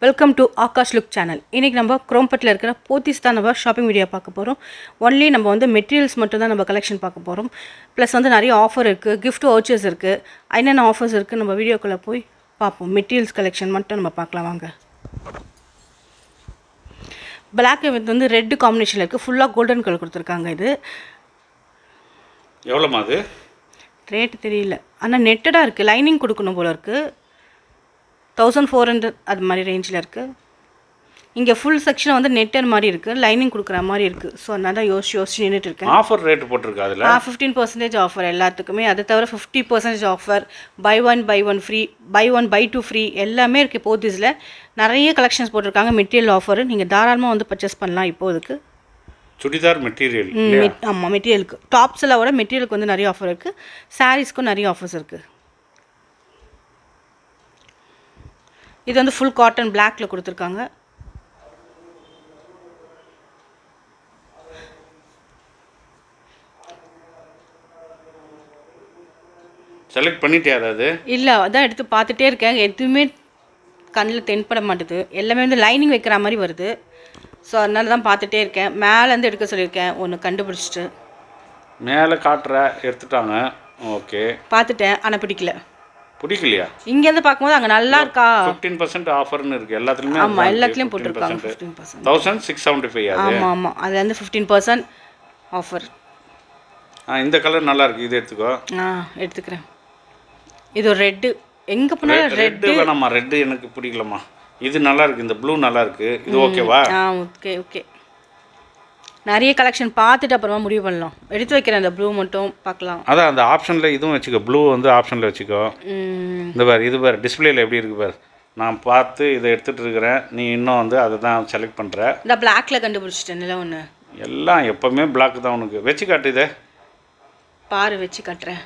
Welcome to Akash look channel. இன்றைக்கி நம்ம குரோம்பட்டில் இருக்கிற போத்தீஸ் தான் நம்ம ஷாப்பிங் வீடியோ பார்க்க போகிறோம். ஒன்லி நம்ம வந்து மெட்டீரியல்ஸ் மட்டும் தான் நம்ம கலெக்ஷன் பார்க்க போகிறோம். ப்ளஸ் வந்து நிறைய ஆஃபர் இருக்குது, கிஃப்ட் வவுச்சர்ஸ் இருக்குது. என்னென்ன ஆஃபர்ஸ் இருக்குது நம்ம வீடியோக்குள்ளே போய் பார்ப்போம். மெட்டீரியல்ஸ் கலெக்ஷன் மட்டும் நம்ம பார்க்கலாம் வாங்க. பிளாக் வந்து ரெட் காம்பினேஷனில் இருக்குது, ஃபுல்லாக கோல்டன் கலர் கொடுத்துருக்காங்க. இது எவ்வளோமா அது ரேட்டு தெரியல, ஆனால் நெட்டடாக இருக்குது, லைனிங் கொடுக்கணும் போல இருக்குது. 1400 அது மாதிரி ரேஞ்சில் இருக்குது. இங்கே ஃபுல் செக்ஷன் வந்து நெட்டர் மாதிரி இருக்குது, லைனிங் கொடுக்குற மாதிரி இருக்குது. ஸோ அதனால யோசிச்சு நின்றுட்டு இருக்கேன். ஆஃபர் ரேட் போட்டிருக்கு அதில் 15% ஆஃபர் எல்லாத்துக்குமே. அதை தவிர 50% offer, buy one free, buy 2 free எல்லாமே இருக்குது. போத்தீஸில் நிறைய கலெக்ஷன்ஸ் போட்டிருக்காங்க. மெட்டீரியல் ஆஃபர் நீங்கள் தாராளமாக வந்து பர்ச்சேஸ் பண்ணலாம். இப்போதுக்கு சுடிதார் மெட்டீரியல். ஆமாம், மெட்டீரியலுக்கு டாப்ஸில் விட மெட்டீரியலுக்கு வந்து நிறைய ஆஃபர் இருக்குது. சாரீஸ்க்கும் நிறைய ஆஃபர்ஸ் இருக்குது. இது வந்து ஃபுல் காட்டன் பிளாக்ல கொடுத்துருக்காங்க. செலக்ட் பண்ணிட்டே அதாவது இல்லை, அதான் எடுத்து பார்த்துட்டே இருக்கேன். எதுவுமே கண்ணில் தென்பட மாட்டுது. எல்லாமே வந்து லைனிங் வைக்கிற மாதிரி வருது. ஸோ அதனால தான் பார்த்துட்டே இருக்கேன். மேலேருந்து எடுக்க சொல்லியிருக்கேன், ஒன்று கண்டுபிடிச்சிட்டு. மேலே காட்டுற எடுத்துட்டாங்க. ஓகே, பார்த்துட்டேன், ஆனால் பிடிக்கல. பிடிக்கலையா? இங்கேருந்து பார்க்கும்போது அங்கே நல்லா இருக்கா. 15% ஆஃபர்னு இருக்குது எல்லாத்துலேயுமே. ஆமாம், எல்லாத்துலேயும் போட்டிருக்காங்க 15%. 1675 அது. ஆமாம், அது வந்து 15% ஆஃபர். இந்த கலர் நல்லா இருக்குது, இது எடுத்துக்கோ. எடுத்துக்கிறேன். இது ஒரு ரெட்டு, எங்கே போனாலும் ரெட்டு வேணாம்மா. ரெட்டு எனக்கு பிடிக்கலம்மா. இது நல்லா இருக்குது, இந்த ப்ளூ நல்லா இருக்குது. இது ஓகேவா? Okay okay. நிறைய கலெக்ஷன் பார்த்துட்டு அப்புறமா முடிவு பண்ணலாம். எடுத்து வைக்கிறேன், அந்த ப்ளூ மட்டும் பார்க்கலாம். அதான் அந்த ஆப்ஷனில் இதுவும் வச்சுக்கோ, ப்ளூ வந்து ஆப்ஷனில் வச்சுக்கோ. இந்த பாரு, இது பாரு டிஸ்பிளேல எப்படி இருக்குது பாரு. நான் பார்த்து இதை எடுத்துகிட்டு இருக்கிறேன், நீ இன்னும் வந்து அதை தான் செலக்ட் பண்ணுற. இந்த பிளாக்ல கண்டுபிடிச்சிட்டேன். இல்லை ஒன்று எல்லாம் எப்போவுமே பிளாக் தான் உனக்கு. வச்சு காட்டு, இதை பாரு, வச்சு காட்டுறேன்.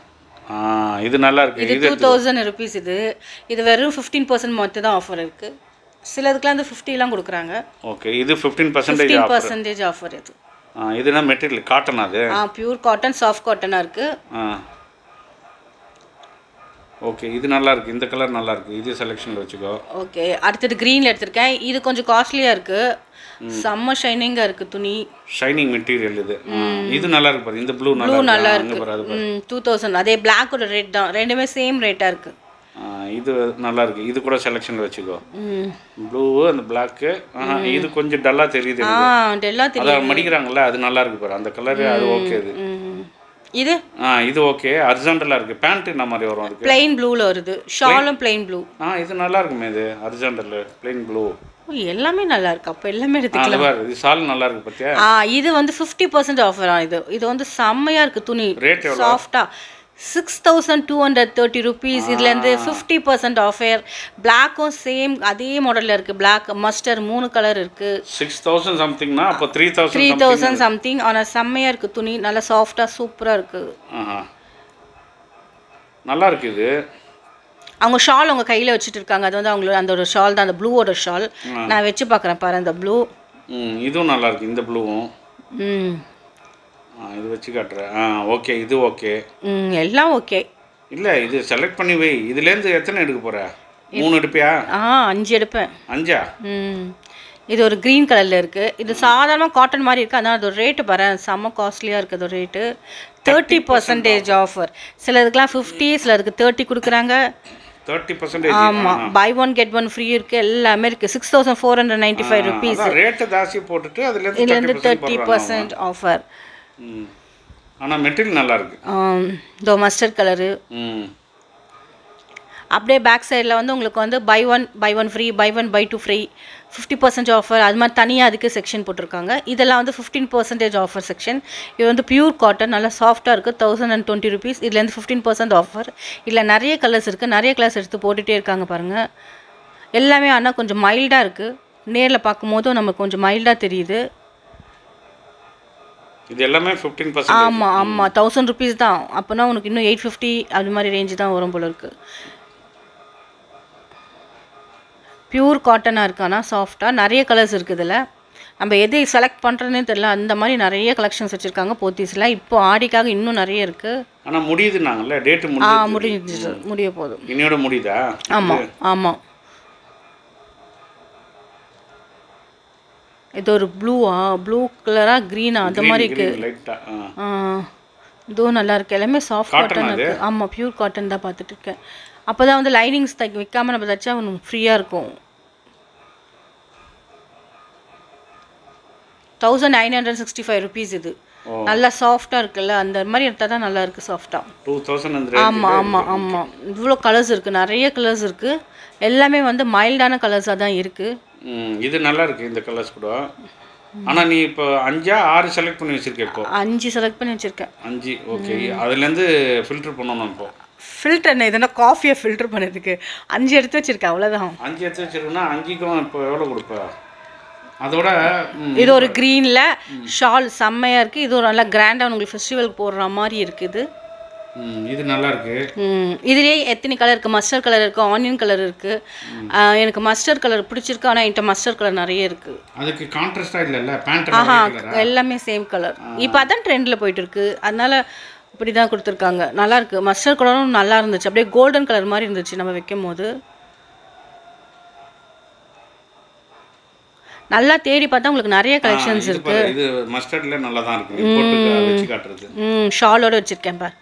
இது நல்லா இருக்குது. இது 2000 rupees. இது வெறும் 15% மட்டும் தான் ஆஃபர் இருக்குது. சிலதுக்குலாம் வந்து 50 கொடுக்குறாங்க. ஓகே, இது 15% ஆஃபர். இது இதுனா மெட்டீரியல் காட்டன். அது பியூர் காட்டன், சாஃப்ட் காட்டனாக இருக்குது. ஓகே, இது நல்லா இருக்குது, இந்த கலர் நல்லா இருக்குது, இது செலெக்ஷனில் வச்சுக்கோ. ஓகே, அடுத்தது க்ரீனில் எடுத்திருக்கேன். இது கொஞ்சம் காஸ்ட்லியாக இருக்குது, செம்ம ஷைனிங்காக இருக்குது துணி. ஷைனிங் மெட்டீரியல் இது. இது நல்லா இருக்கு பாரு, இந்த ப்ளூ நல்லா இருக்கு. 2000. அதே பிளாக்கோட ரேட் தான், ரெண்டுமே சேம் ரேட்டாக இருக்குது. இது நல்லா இருக்கு, இது கூட செலெக்ஷன்ல வச்சுக்கோ. ப்ளூ அந்த பிளாக். இது கொஞ்சம் டல்லா தெரியுது. டல்லா தெரியுது. அத மடிக்குறாங்கல, அது நல்லா இருக்கு பாரு, அந்த கலர். அது ஓகே. இது இது ஓகே. ஹரிசாண்டலா இருக்கு. பேண்ட் என்ன மாதிரி வரும் அதுக்கு? ப்ளைன் ப்ளூல வருது. ஷாலும் ப்ளைன் ப்ளூ. இது நல்லா இருக்குமே. இது ஹரிசாண்டல் ப்ளைன் ப்ளூ. எல்லாமே நல்லா இருக்கு. அப்ப எல்லாமே எடுத்துக்கலாம். இது ஷால் நல்லா இருக்கு பாத்தியா? இது வந்து 50% ஆஃபர். இது வந்து செம்மையா இருக்கு துணி. ரேட் எவ்வளவு? சாஃப்ட்டா 6230 rupees. இதுலேருந்து 50% ஆஃபர். பிளாக்கும் சேம் அதே மாடலில் இருக்குது. பிளாக் மஸ்டர் 3 கலர் இருக்குது. 6000 சம்திங்னா அப்போ 3000 சம்திங். ஆனால் செம்மையாக இருக்குது துணி, நல்லா சாஃப்டாக சூப்பராக இருக்குது. நல்லா இருக்குது. இது அவங்க ஷால் அவங்க கையில் வச்சுட்டு இருக்காங்க. அது வந்து அவங்களோட அந்த ஒரு ஷால் தான், அந்த ப்ளூவோட ஷால். நான் வச்சு பார்க்குறேன் பாரு, அந்த ப்ளூ. இதுவும் நல்லா இருக்குது, இந்த ப்ளூவும். இது வச்சு காட்டுறேன். ஓகே, இது ஓகே. எல்லாம் ஓகே. இல்லை, இது செலக்ட் பண்ணி வை. இதுலேருந்து எத்தனை எடுக்க போகிற? 3 எடுப்பியா? 5 எடுப்பேன். 5? இது ஒரு க்ரீன் கலரில் இருக்குது. இது சாதாரணமாக காட்டன் மாதிரி இருக்குது. அதனால் அது ஒரு ரேட்டு பாரு, செம்ம காஸ்ட்லியாக இருக்குது. அது ஒரு ரேட்டு 30% ஆஃபர். சிலதுக்குலாம் 50, சிலதுக்கு 30 கொடுக்குறாங்க. 30%. ஆமாம், பை 1 get 1 ஃப்ரீ இருக்குது. எல்லாமே இருக்குது. 6495 rupees. ரேட்டு ஜாஸ்தி போட்டுட்டு இதுலேருந்து 30% ஆஃபர். ஆனால் மெட்டீரியல் நல்லா இருக்கு. இதோ மஸ்டர்ட் கலரு. அப்படியே பேக் சைடில் வந்து உங்களுக்கு வந்து buy one free, buy 2 free, 50% offer. அது மாதிரி தனியாக அதுக்கு செக்ஷன் போட்டிருக்காங்க. இதெல்லாம் வந்து 15% ஆஃபர் செக்ஷன். இது வந்து பியூர் காட்டன், நல்லா சாஃப்டாக இருக்குது. 1020 rupees. இதுலேருந்து 15% ஆஃபர். இதில் நிறைய கலர்ஸ் இருக்குது. நிறைய கலர்ஸ் எடுத்து போட்டுகிட்டே இருக்காங்க பாருங்கள். எல்லாமே ஆனால் கொஞ்சம் மைல்டாக இருக்குது. நேரில் பார்க்கும்போதும் நமக்கு கொஞ்சம் மைல்டாக தெரியுது. இது எல்லாமே 15%. ஆமாம், 1000 rupees தான். அப்போனா உனக்கு இன்னும் 850 அது மாதிரி ரேஞ்சு தான் வரும் போல இருக்குது. பியூர் காட்டனாக இருக்கு, ஆனால் சாஃப்டாக. நிறைய கலர்ஸ் இருக்குது இதில். நம்ம எதை செலக்ட் பண்ணுறதுனே தெரியல, அந்த மாதிரி நிறைய கலெக்ஷன்ஸ் வச்சுருக்காங்க போத்தீஸில். இப்போ ஆடிக்காக இன்னும் நிறைய இருக்குது. ஆனால் முடியுதுன்னாங்கல்ல, டேட்டு முடிஞ்சு முடிய போதும். இன்னையோட முடியுதா? ஆமாம் ஆமாம். இது ஒரு ப்ளூ கலரா க்ரீனா அந்த மாதிரி இருக்குது. லைட்டாக இதுவும் நல்லா இருக்குது. எல்லாமே சாஃப்ட் காட்டன் இருக்குது. ஆமாம், பியூர் காட்டன் தான் பார்த்துட்டு இருக்கேன். அப்போ தான் வந்து லைனிங்ஸ் வைக்காமல் நம்ம தைச்சா ஃப்ரீயாக இருக்கும். 1965 rupees இது. நல்லா சாஃப்டாக இருக்குல்ல, அந்த மாதிரி எடுத்தால் தான் நல்லா இருக்குது சாஃப்டாக. 2000. ஆமாம். இவ்வளோ கலர்ஸ் இருக்குது, நிறைய கலர்ஸ் இருக்குது. எல்லாமே வந்து மைல்டான கலர்ஸாக தான் இருக்குது. இது நல்லா இருக்குது இந்த கலர்ஸ் கூட. ஆனால் நீ இப்போ 5 செலக்ட் பண்ணி வச்சுருக்கேன். இப்போ 5 செலக்ட் பண்ணி வச்சுருக்கேன். 5 ஓகே. அதுலேருந்து ஃபில்டர் பண்ணணும். இப்போ ஃபில்டர் என்ன, இதெல்லாம் காஃபியை ஃபில்டர் பண்ணதுக்கு 5 எடுத்து வச்சுருக்கேன், அவ்வளோதான். 5 எடுத்து வச்சுருக்கேன்னா 5க்கும் இப்போ எவ்வளோ கொடுப்பேன்? அதோட இது ஒரு க்ரீனில் ஷால் செம்மையாக இருக்குது. இது ஒரு நல்லா கிராண்டாக உங்களுக்கு ஃபெஸ்டிவலுக்கு போடுற மாதிரி இருக்குது. இது நல்லா இருக்கு. இதுலேயே எத்தனை கலர் இருக்குது? மஸ்டர்ட் கலர் இருக்குது, ஆனியன் கலர் இருக்குது. எனக்கு மஸ்டர்ட் கலர் பிடிச்சிருக்கு, ஆனால் என்கிட்ட மஸ்டர்ட் கலர் நிறைய இருக்குது. அதுக்கு கான்ட்ராஸ்டாக இல்லைல்ல பேண்ட்? எல்லாமே சேம் கலர். இப்போ அதான் ட்ரெண்டில் போயிட்டு இருக்கு, அதனால இப்படி தான் கொடுத்துருக்காங்க. நல்லா இருக்குது. மஸ்டர்ட் கலரும் நல்லா இருந்துச்சு, அப்படியே கோல்டன் கலர் மாதிரி இருந்துச்சு நம்ம வைக்கும் போது. நல்லா தேடி பார்த்தா உங்களுக்கு நிறைய கலெக்ஷன்ஸ் இருக்கு. இது மஸ்டர்ட்ல நல்லா தான் இருக்கு. இம்போர்ட் வெச்சு காட்டுறது. ஷாலோட வச்சிருக்கேன் பார்.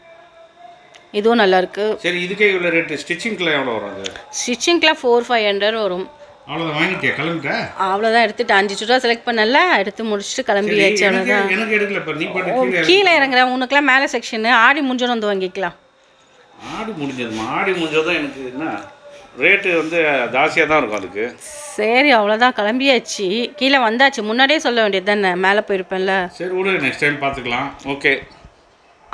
இதுவும் நல்லா இருக்கு. சரி, இதுக்கே இவ்வளோ ரேட். ஸ்டிச்சிங்ல எவ்வளோ வரும்? அது ஸ்டிச்சிங்ல 400-500 வரும். அவ்வளோதான் வாங்கிட்டியா? கிளம்பிட்ட? அவ்வளோதான், எடுத்துட்டு 5 சுடிதா செலக்ட் பண்ணல, எடுத்து முடிச்சுட்டு கிளம்பியாச்சு. அவ்வளோதான். எனக்கு எடுக்கல. இப்போ நீ பாட்டு கீழே இறங்குறேன். உனக்குலாம் மேலே செக்ஷன் ஆடி முடிஞ்சோன்னு வந்து வாங்கிக்கலாம். ஆடி முடிஞ்சதுமா? ஆடி முடிஞ்சதும் எனக்கு என்ன ரேட்டு வந்து ஜாஸ்தியாக தான் இருக்கும் அதுக்கு. சரி, அவ்வளோதான், கிளம்பியாச்சு. கீழே வந்தாச்சு. முன்னாடியே சொல்ல வேண்டியது தானே, மேலே போயிருப்பேன்ல. சரி விடு, நெக்ஸ்ட் டைம் பார்த்துக்கலாம். ஓகே,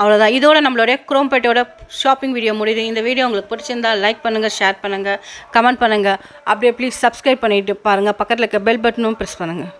அவ்வளோதான். இதோட நம்மளுடைய குரோம்பேட்டோட ஷாப்பிங் வீடியோ முடியுது. இந்த வீடியோ உங்களுக்கு பிடிச்சிருந்தா லைக் பண்ணுங்கள், ஷேர் பண்ணுங்கள், கமெண்ட் பண்ணுங்கள். அப்படியே ப்ளீஸ் சப்ஸ்கிரைப் பண்ணிவிட்டு பாருங்கள். பக்கத்தில் இருக்க பெல் பட்டனும் ப்ரெஸ் பண்ணுங்கள்.